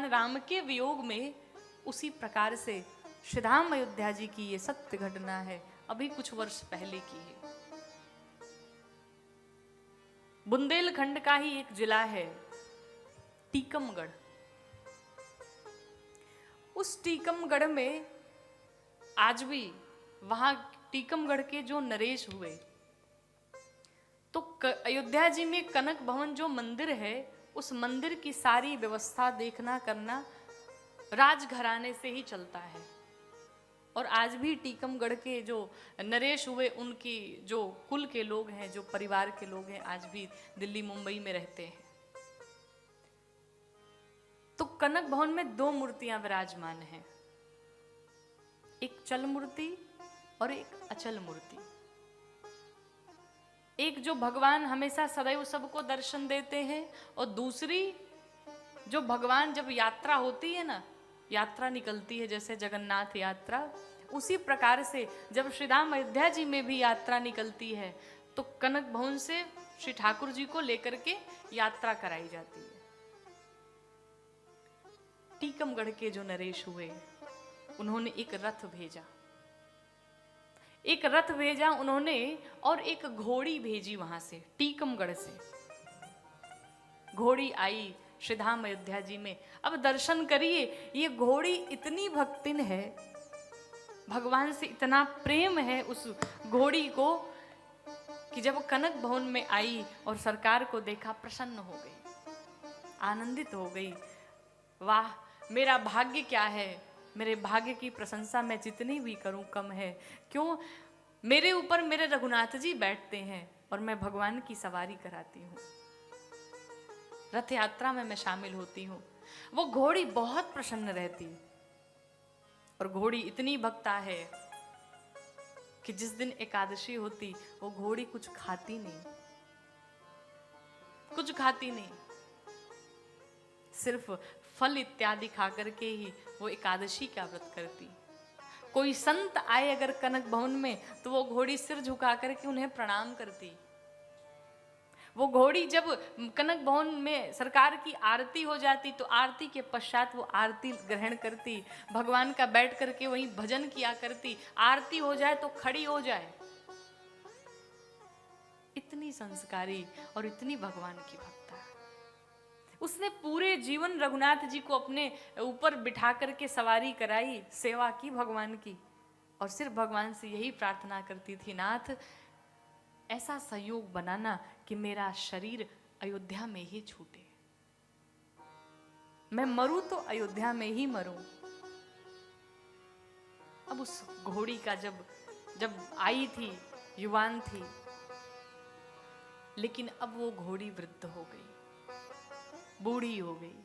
राम के वियोग में उसी प्रकार से श्री धाम अयोध्या जी की ये सत्य घटना है, अभी कुछ वर्ष पहले की है। बुंदेलखंड का ही एक जिला है टीकमगढ़। उस टीकमगढ़ में आज भी वहां टीकमगढ़ के जो नरेश हुए, तो अयोध्या जी में कनक भवन जो मंदिर है, उस मंदिर की सारी व्यवस्था देखना करना राजघराने से ही चलता है। और आज भी टीकमगढ़ के जो नरेश हुए, उनकी जो कुल के लोग हैं, जो परिवार के लोग हैं, आज भी दिल्ली मुंबई में रहते हैं। तो कनक भवन में दो मूर्तियां विराजमान हैं, एक चल मूर्ति और एक अचल मूर्ति। एक जो भगवान हमेशा सदैव सबको दर्शन देते हैं, और दूसरी जो भगवान जब यात्रा होती है ना, यात्रा निकलती है जैसे जगन्नाथ यात्रा, उसी प्रकार से जब श्री राम अयोध्या जी में भी यात्रा निकलती है, तो कनक भवन से श्री ठाकुर जी को लेकर के यात्रा कराई जाती है। टीकमगढ़ के जो नरेश हुए, उन्होंने एक रथ भेजा उन्होंने, और एक घोड़ी भेजी वहां से, टीकमगढ़ से घोड़ी आई श्री धाम अयोध्या जी में। अब दर्शन करिए, ये घोड़ी इतनी भक्तिन है, भगवान से इतना प्रेम है उस घोड़ी को, कि जब कनक भवन में आई और सरकार को देखा, प्रसन्न हो गई, आनंदित हो गई। वाह, मेरा भाग्य क्या है, मेरे भाग्य की प्रशंसा मैं जितनी भी करूं कम है। क्यों? मेरे ऊपर मेरे रघुनाथ जी बैठते हैं और मैं भगवान की सवारी कराती हूँ, रथ यात्रा में मैं शामिल होती हूँ। वो घोड़ी बहुत प्रसन्न रहती, और घोड़ी इतनी भक्ता है कि जिस दिन एकादशी होती, वो घोड़ी कुछ खाती नहीं, सिर्फ फल इत्यादि खा करके ही वो एकादशी का व्रत करती। कोई संत आए अगर कनक भवन में, तो वो घोड़ी सिर झुका करके उन्हें प्रणाम करती। वो घोड़ी जब कनक भवन में सरकार की आरती हो जाती, तो आरती के पश्चात वो आरती ग्रहण करती, भगवान का बैठ करके वहीं भजन किया करती। आरती हो जाए तो खड़ी हो जाए। इतनी संस्कारी और इतनी भगवान की भक्ता। उसने पूरे जीवन रघुनाथ जी को अपने ऊपर बिठा करके सवारी कराई, सेवा की भगवान की, और सिर्फ भगवान से यही प्रार्थना करती थी, नाथ ऐसा संयोग बनाना कि मेरा शरीर अयोध्या में ही छूटे, मैं मरूं तो अयोध्या में ही मरूं। अब उस घोड़ी का जब आई थी, युवान थी, लेकिन अब वो घोड़ी वृद्ध हो गई, बूढ़ी हो गई।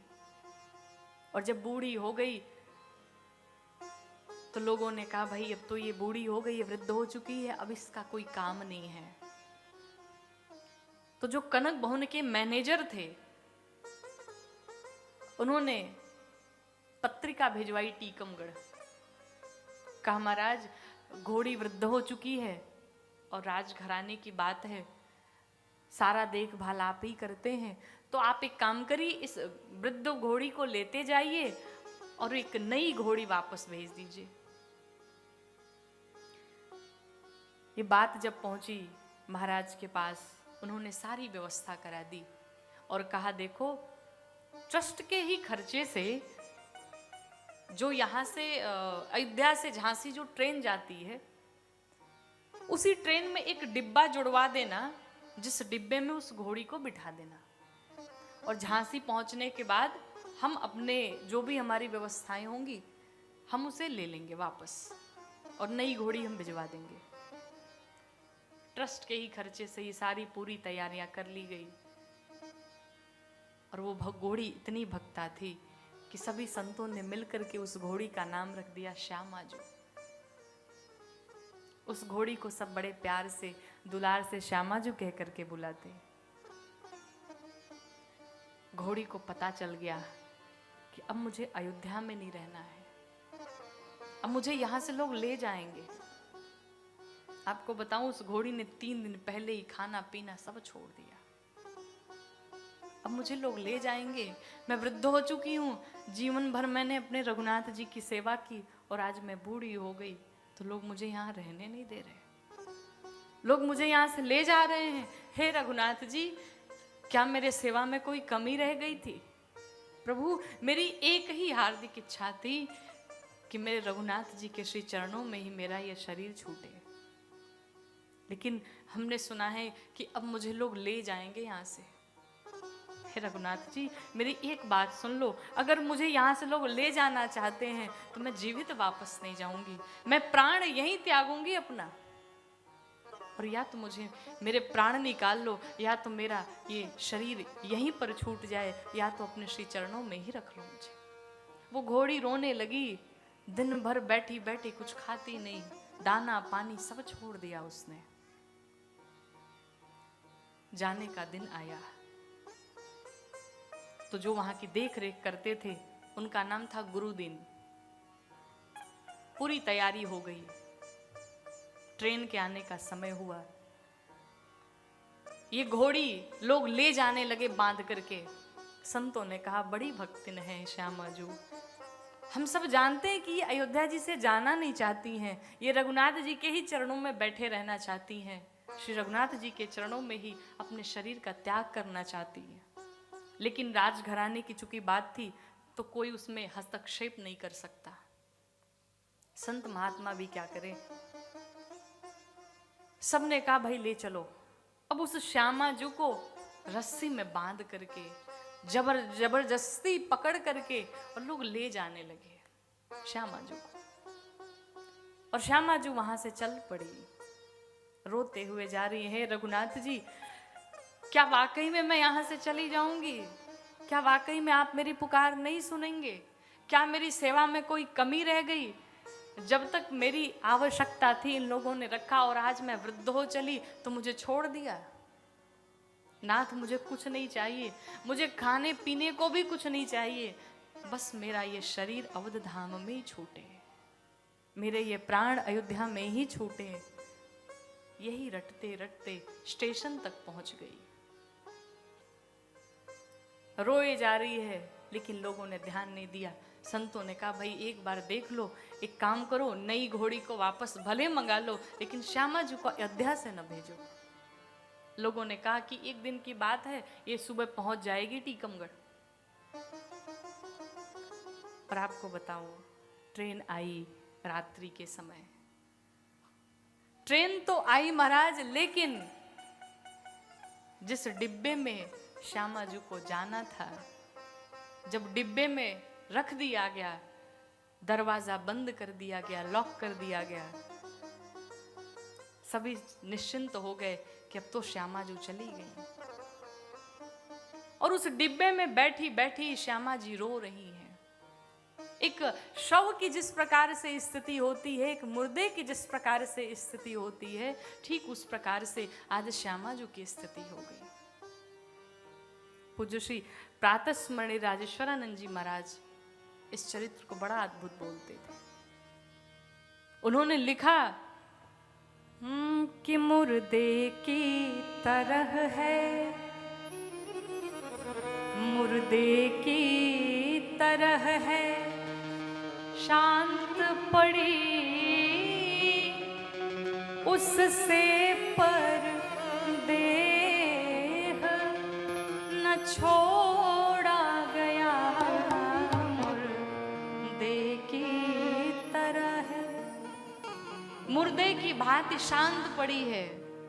और जब बूढ़ी हो गई तो लोगों ने कहा, भाई अब तो ये बूढ़ी हो गई है, वृद्ध हो चुकी है, अब इसका कोई काम नहीं है। तो जो कनक भवन के मैनेजर थे, उन्होंने पत्रिका भिजवाई टीकमगढ़, कहा महाराज घोड़ी वृद्ध हो चुकी है और राजघराने की बात है, सारा देखभाल आप ही करते हैं, तो आप एक काम करिए, इस वृद्ध घोड़ी को लेते जाइए और एक नई घोड़ी वापस भेज दीजिए। ये बात जब पहुंची महाराज के पास, उन्होंने सारी व्यवस्था करा दी और कहा, देखो ट्रस्ट के ही खर्चे से जो यहाँ से अयोध्या से झांसी जो ट्रेन जाती है, उसी ट्रेन में एक डिब्बा जुड़वा देना, जिस डिब्बे में उस घोड़ी को बिठा देना, और झांसी पहुंचने के बाद हम अपने जो भी हमारी व्यवस्थाएं होंगी, हम उसे ले लेंगे वापस और नई घोड़ी हम भिजवा देंगे। ट्रस्ट के ही खर्चे से ये सारी पूरी तैयारियां कर ली गई। और वो घोड़ी इतनी भक्ता थी कि सभी संतों ने मिलकर के उस घोड़ी का नाम रख दिया श्यामाजू। उस घोड़ी को सब बड़े प्यार से, दुलार से श्यामाजू कह करके बुलाते। घोड़ी को पता चल गया कि अब मुझे अयोध्या में नहीं रहना है, अब मुझे यहां से लोग ले जाएंगे। आपको बताऊं, उस घोड़ी ने 3 दिन पहले ही खाना पीना सब छोड़ दिया। अब मुझे लोग ले जाएंगे, मैं वृद्ध हो चुकी हूँ, जीवन भर मैंने अपने रघुनाथ जी की सेवा की और आज मैं बूढ़ी हो गई, तो लोग मुझे यहाँ रहने नहीं दे रहे, लोग मुझे यहाँ से ले जा रहे हैं। हे रघुनाथ जी, क्या मेरे सेवा में कोई कमी रह गई थी? प्रभु, मेरी एक ही हार्दिक इच्छा थी कि मेरे रघुनाथ जी के श्री चरणों में ही मेरा ये शरीर छूटे, लेकिन हमने सुना है कि अब मुझे लोग ले जाएंगे यहाँ से। हे रघुनाथ जी, मेरी एक बात सुन लो, अगर मुझे यहाँ से लोग ले जाना चाहते हैं तो मैं जीवित वापस नहीं जाऊंगी, मैं प्राण यहीं त्यागूंगी अपना, और या तो मुझे मेरे प्राण निकाल लो, या तो मेरा ये शरीर यहीं पर छूट जाए, या तो अपने श्री चरणों में ही रख लो मुझे। वो घोड़ी रोने लगी, दिन भर बैठी बैठी कुछ खाती नहीं, दाना पानी सब छोड़ दिया उसने। जाने का दिन आया तो जो वहां की देख रेख करते थे उनका नाम था गुरुदीन। पूरी तैयारी हो गई, ट्रेन के आने का समय हुआ, ये घोड़ी लोग ले जाने लगे बांध करके। संतों ने कहा, बड़ी भक्तिन है श्यामा जी, हम सब जानते हैं कि ये अयोध्या जी से जाना नहीं चाहती हैं, ये रघुनाथ जी के ही चरणों में बैठे रहना चाहती हैं, श्री रघुनाथ जी के चरणों में ही अपने शरीर का त्याग करना चाहती हैं। लेकिन राजघराने की चूंकि बात थी तो कोई उसमें हस्तक्षेप नहीं कर सकता, संत महात्मा भी क्या करें। सबने कहा, भाई ले चलो। अब उस श्यामा जी को रस्सी में बांध करके जबरदस्ती पकड़ करके और लोग ले जाने लगे श्यामा जी को, और श्यामा जी वहां से चल पड़ी, रोते हुए जा रही है, रघुनाथ जी, क्या वाकई में मैं यहां से चली जाऊंगी? क्या वाकई में आप मेरी पुकार नहीं सुनेंगे? क्या मेरी सेवा में कोई कमी रह गई? जब तक मेरी आवश्यकता थी इन लोगों ने रखा, और आज मैं वृद्ध हो चली तो मुझे छोड़ दिया। नाथ, मुझे कुछ नहीं चाहिए, मुझे खाने पीने को भी कुछ नहीं चाहिए, बस मेरा ये शरीर अवध धाम में ही छूटे, मेरे ये प्राण अयोध्या में ही छूटे। यही रटते रटते स्टेशन तक पहुंच गई, रोए जा रही है, लेकिन लोगों ने ध्यान नहीं दिया। संतों ने कहा, भाई एक बार देख लो, एक काम करो, नई घोड़ी को वापस भले मंगा लो, लेकिन श्यामा जी को अयोध्या से न भेजो। लोगों ने कहा कि एक दिन की बात है, ये सुबह पहुंच जाएगी टीकमगढ़। और आपको बताओ, ट्रेन आई रात्रि के समय, ट्रेन तो आई महाराज, लेकिन जिस डिब्बे में श्यामा जी को जाना था, जब डिब्बे में रख दिया गया, दरवाजा बंद कर दिया गया, लॉक कर दिया गया, सभी निश्चिंत हो गए कि अब तो श्यामा जी चली गई। और उस डिब्बे में बैठी बैठी श्यामा जी रो रही हैं। एक शव की जिस प्रकार से स्थिति होती है, एक मुर्दे की जिस प्रकार से स्थिति होती है, ठीक उस प्रकार से आज श्यामा जी की स्थिति हो गई। पूज्य श्री प्रातः स्मरणीय राजेश्वरानंद जी महाराज इस चरित्र को बड़ा अद्भुत बोलते थे। उन्होंने लिखा कि मुर्दे की तरह है, मुर्दे की तरह है, शांत पड़ी उससे पर देह न छोड़ा गया, मुर्दे की तरह है। मुर्दे की भांति शांत पड़ी है,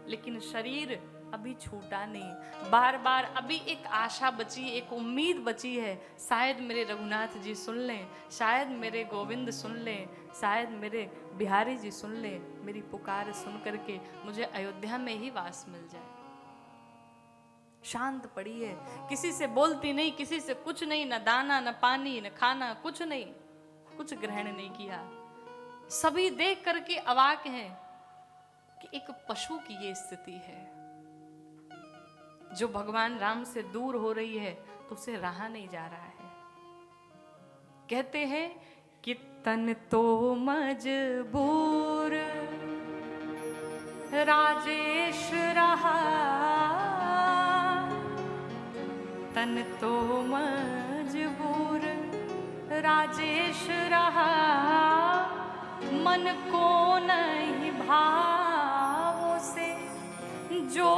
लेकिन शरीर अभी छूटा नहीं। बार बार अभी एक आशा बची, एक उम्मीद बची है, शायद मेरे रघुनाथ जी सुन लें, शायद मेरे गोविंद सुन लें, शायद मेरे बिहारी जी सुन लें, मेरी पुकार सुन करके मुझे अयोध्या में ही वास मिल जाए। शांत पड़ी है, किसी से बोलती नहीं, किसी से कुछ नहीं, न दाना न पानी न खाना, कुछ नहीं, कुछ ग्रहण नहीं किया। सभी देख करके अवाक हैं कि एक पशु की ये स्थिति है, जो भगवान राम से दूर हो रही है तो उसे रहा नहीं जा रहा है। कहते हैं कि तन तो मजबूर राजेश रहा, तन तो मजबूर राजेश रहा, मन को नहीं भावों से जो